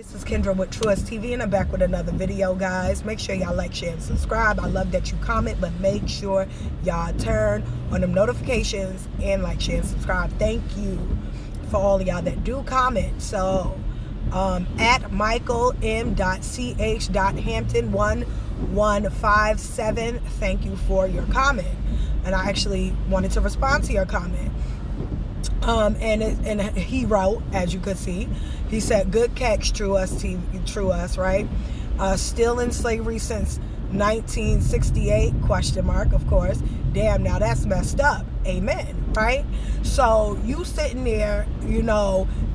This is Kendra with Truest TV, and I'm back with another video, guys. Make sure y'all like, share, and subscribe. I love that you comment, but make sure y'all turn on them notifications and like, share, and subscribe. Thank you for all of y'all that do comment. So, at michaelm.ch.hampton1157, thank you for your comment. And I actually wanted to respond to your comment. And he wrote, as you could see, he said, "Good catch, Truest, right? Still in slavery since 1968, question mark, of course. Damn, now that's messed up. Amen," right? So you sitting there,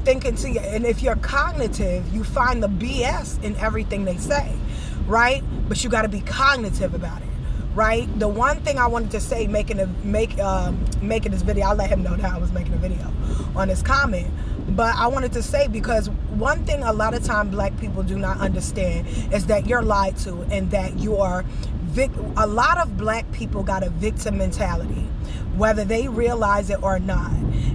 thinking to you, and if you're cognitive, you find the BS in everything they say, right? But you got to be cognitive about it. Right? The one thing I wanted to say, making this video, I'll let him know that I was making a video on his comment. But I wanted to say, because one thing a lot of time black people do not understand is that you're lied to, and that you are a lot of black people got a victim mentality, whether they realize it or not.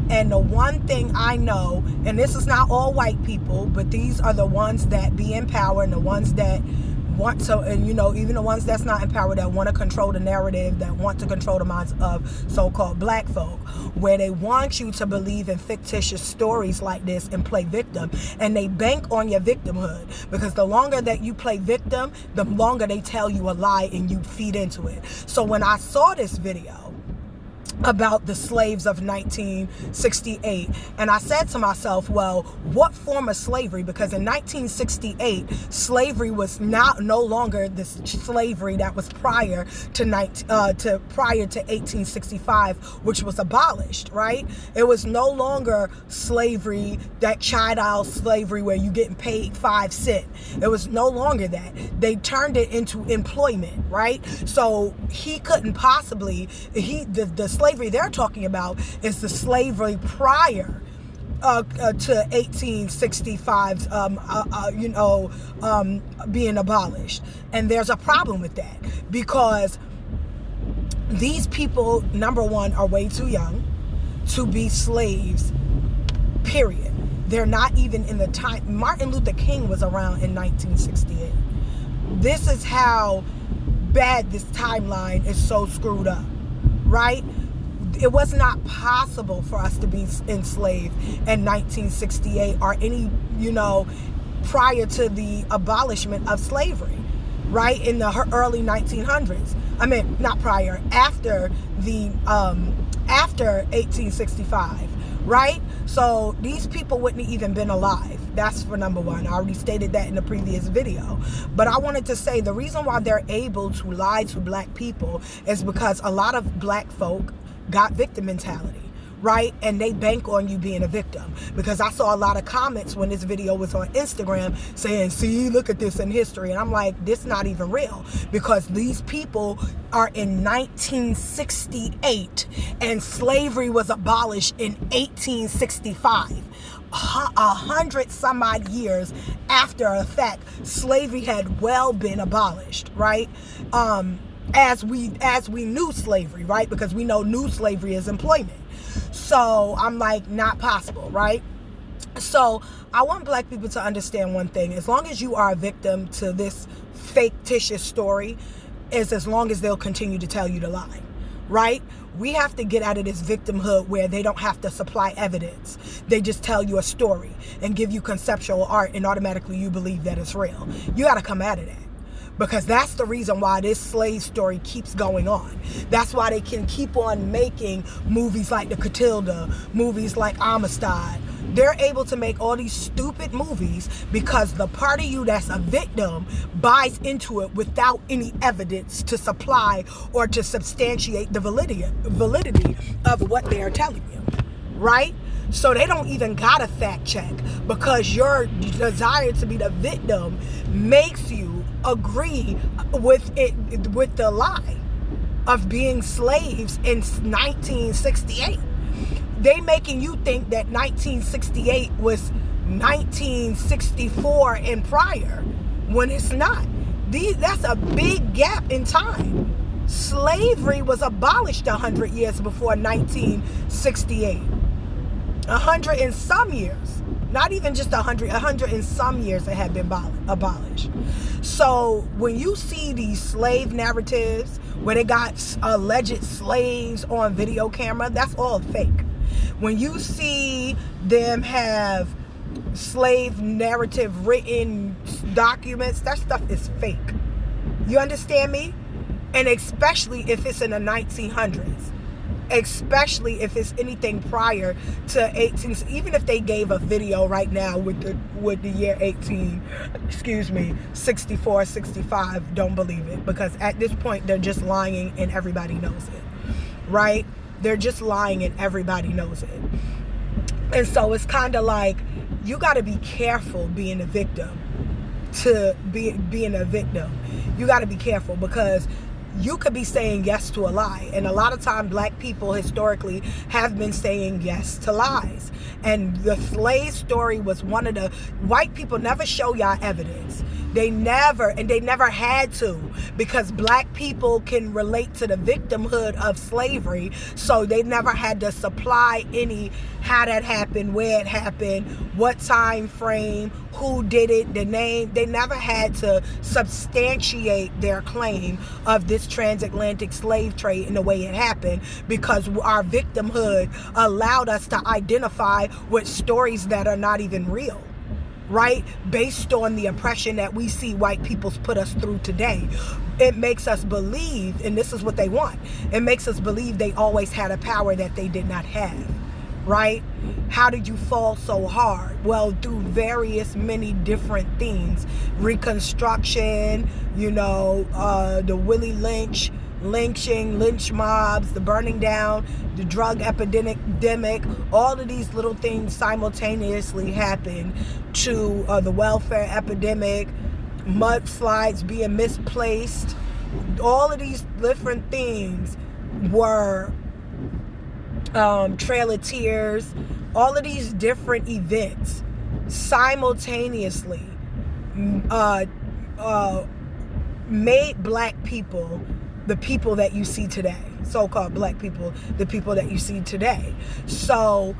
And the one thing I know, and this is not all white people, but these are the ones that be in power, and the ones that want to, and even the ones that's not in power, that want to control the narrative, that want to control the minds of so-called black folk, where they want you to believe in fictitious stories like this and play victim, and they bank on your victimhood, because the longer that you play victim, the longer they tell you a lie and you feed into it. So when I saw this video about the slaves of 1968, and I said to myself, well, what form of slavery? Because in 1968, slavery was no longer the slavery that was prior to 1865, which was abolished, right? It was no longer slavery, that child slavery where you getting paid 5 cents. It was no longer that. They turned it into employment, right? So he couldn't possibly, the slavery they're talking about is the slavery prior to 1865's being abolished. And there's a problem with that, because these people, number one, are way too young to be slaves, period. They're not even in the time. Martin Luther King was around in 1968. This is how bad this timeline is so screwed up, right? It was not possible for us to be enslaved in 1968 or any, prior to the abolishment of slavery, right? In the early 1900s. I mean, not prior, after 1865, right? So these people wouldn't have even been alive. That's for number one. I already stated that in the previous video. But I wanted to say the reason why they're able to lie to black people is because a lot of black folk got victim mentality, right? And they bank on you being a victim. Because I saw a lot of comments when this video was on Instagram saying, see, look at this in history. And I'm like, this not even real, because these people are in 1968 and slavery was abolished in 1865. 100 some odd years after a fact, slavery had well been abolished, right? As we knew slavery, right? Because we know new slavery is employment. So I'm like, not possible, right? So I want black people to understand one thing. As long as you are a victim to this fictitious story, is as long as they'll continue to tell you to lie, right? We have to get out of this victimhood where they don't have to supply evidence. They just tell you a story and give you conceptual art, and automatically you believe that it's real. You got to come out of that. Because that's the reason why this slave story keeps going on. That's why they can keep on making movies like The Catilda, movies like Amistad. They're able to make all these stupid movies because the part of you that's a victim buys into it without any evidence to supply or to substantiate the validity of what they are telling you, right? So they don't even gotta fact check, because your desire to be the victim makes you agree with the lie of being slaves in 1968. They making you think that 1968 was 1964 and prior, when it's not. That's a big gap in time. Slavery was abolished 100 years before 1968. 100 and some years. Not even just 100 and some years it had been abolished. So when you see these slave narratives where they got alleged slaves on video camera, that's all fake. When you see them have slave narrative written documents, that stuff is fake. You understand me? And especially if it's in the 1900s. Especially if it's anything prior to 18, even if they gave a video right now with the year 64, 65, don't believe it, because at this point they're just lying and everybody knows it, right? They're just lying and everybody knows it. And so it's kind of like, you got to be careful being a victim. Being a victim, you got to be careful, because you could be saying yes to a lie. And a lot of times black people historically have been saying yes to lies. And the slave story was one of the, white people never show y'all evidence. They never had to, because black people can relate to the victimhood of slavery. So they never had to supply any, how that happened, where it happened, what time frame, who did it, the name. They never had to substantiate their claim of this transatlantic slave trade in the way it happened, because our victimhood allowed us to identify with stories that are not even real. Right? Based on the oppression that we see white people's put us through today. It makes us believe, and this is what they want, it makes us believe they always had a power that they did not have. Right? How did you fall so hard? Well, through various many different things. Reconstruction, the Willie lynching, lynch mobs, the burning down, the drug epidemic, all of these little things simultaneously happened to the welfare epidemic, mudslides being misplaced. All of these different things were Trail of Tears, all of these different events simultaneously made black people the people that you see today. So-called black people, the people that you see today. So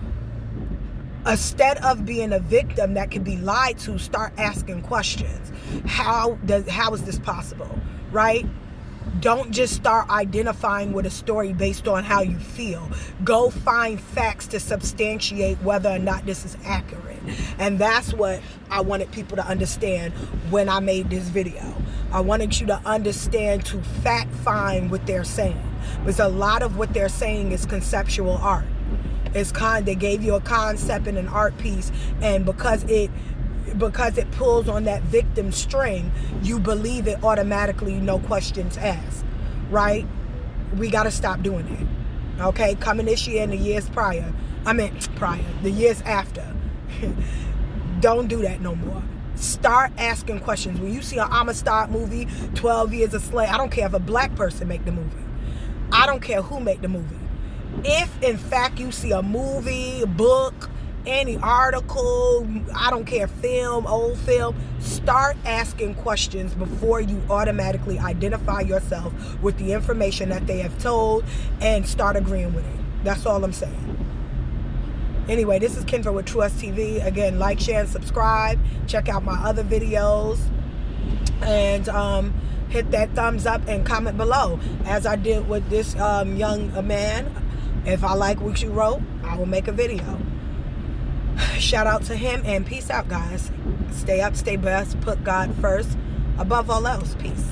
instead of being a victim that can be lied to, start asking questions. How is this possible? Right? Don't just start identifying with a story based on how you feel. Go find facts to substantiate whether or not this is accurate. And that's what I wanted people to understand when I made this video. I wanted you to understand, to fact find what they're saying. Because a lot of what they're saying is conceptual art. They gave you a concept in an art piece, and because it pulls on that victim string, you believe it automatically, no questions asked, right? We got to stop doing it, okay? Coming this year and the years the years after, don't do that no more. Start asking questions. When you see an Amistad movie, 12 Years a Slave, I don't care if a black person make the movie. I don't care who make the movie. If, in fact, you see a movie, a book, any article, I don't care, film, old film, start asking questions before you automatically identify yourself with the information that they have told, and start agreeing with it. That's all I'm saying. Anyway, this is Kendra with True Us TV. Again, like, share, and subscribe. Check out my other videos. And hit that thumbs up and comment below. As I did with this young man. If I like what you wrote, I will make a video. Shout out to him, and peace out, guys. Stay up, stay blessed. Put God first above all else. Peace.